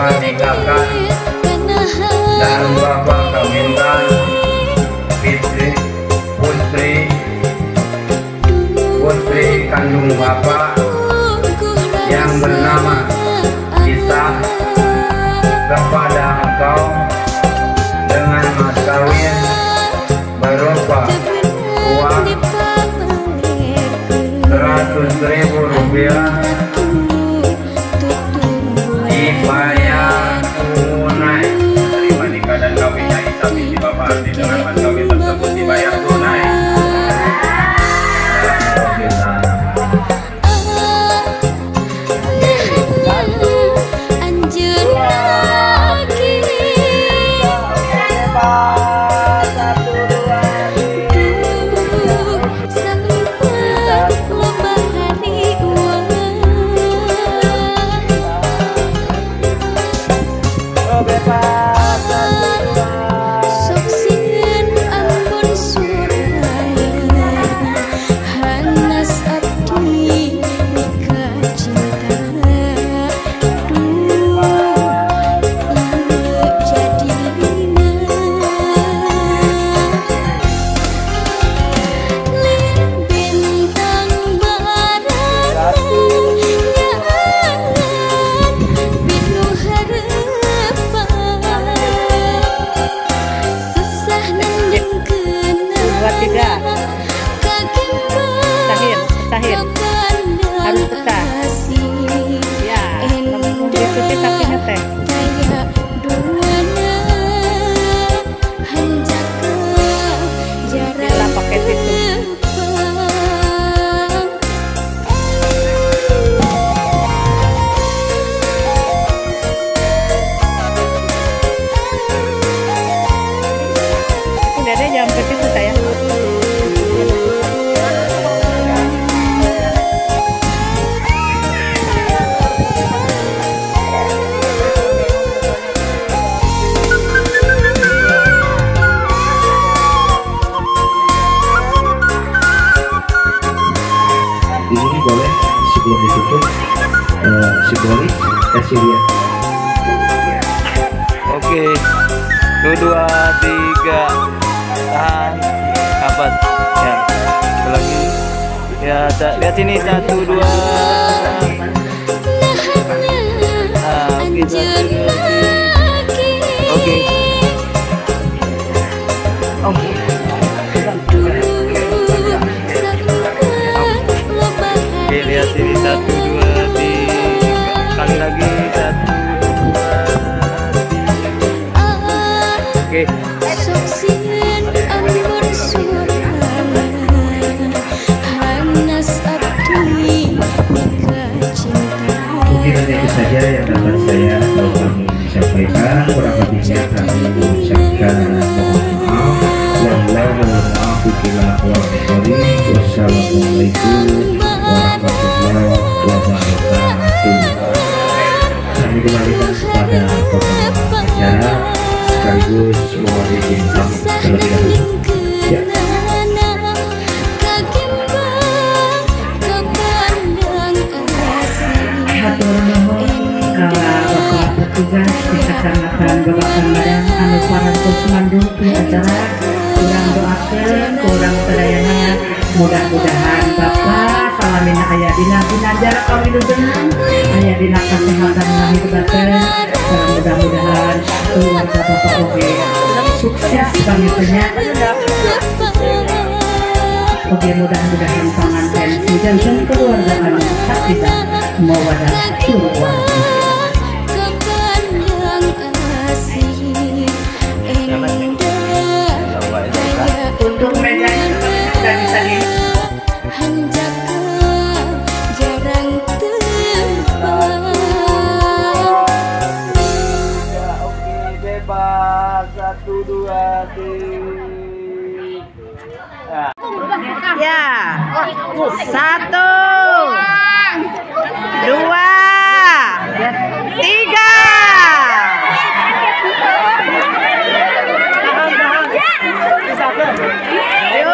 meninggalkan dan Bapak kawinkan putri kandung Bapak yang bernama Isa kepada engkau dengan mas kawin berupa uang 100.000 rupiah dibayar tunai. Terima nikah dan kawinnya Isa binti Bapak Ardi dengan mas kawin tersebut dibayar tunai. Harus pecah ya, mengikuti sapinya teh. Kita pakai tisu. Ini ada jam ke tisu saya. Ini boleh sebelum ditutup simbolis kasih lihat. Oke, 1, 2, 3, tahan, kapan? Ya, lagi. Ya, lihat sini 1, 2. Oke. Oke, lihat sini 1, 2, 3. Kali lagi 1, 2, 3. Oke. Mungkin itu saja yang dapat saya atau kami sampaikan. Kurang lebihnya kami mengucapkan mohon maaf. Wassalamualaikum warahmatullahi wabarakatuh. Kami kembalikan kepada pembawa acara sekaligus mohon izin kami terlebih dahulu. Ya. Hatur nuhun kala Bapak petugas di Kecamatan Babakan Madang anu parantos mandung di acara. Kurang doakeun, kurang sadayana mudah-mudahan Bapak salamina aya dina ginanjar kawilujengan, aya dina kasehatan lahir batin, dan mudah-mudahan keluarga Bapak oge sukses pamitunya. Oke, mudah-mudahan panganten dan keluarga anu sakidah mawadah keluarga. Untuk meja sudah bisa di bebas 1, 2, 3. Ya, 1, 2, 3. Ayo.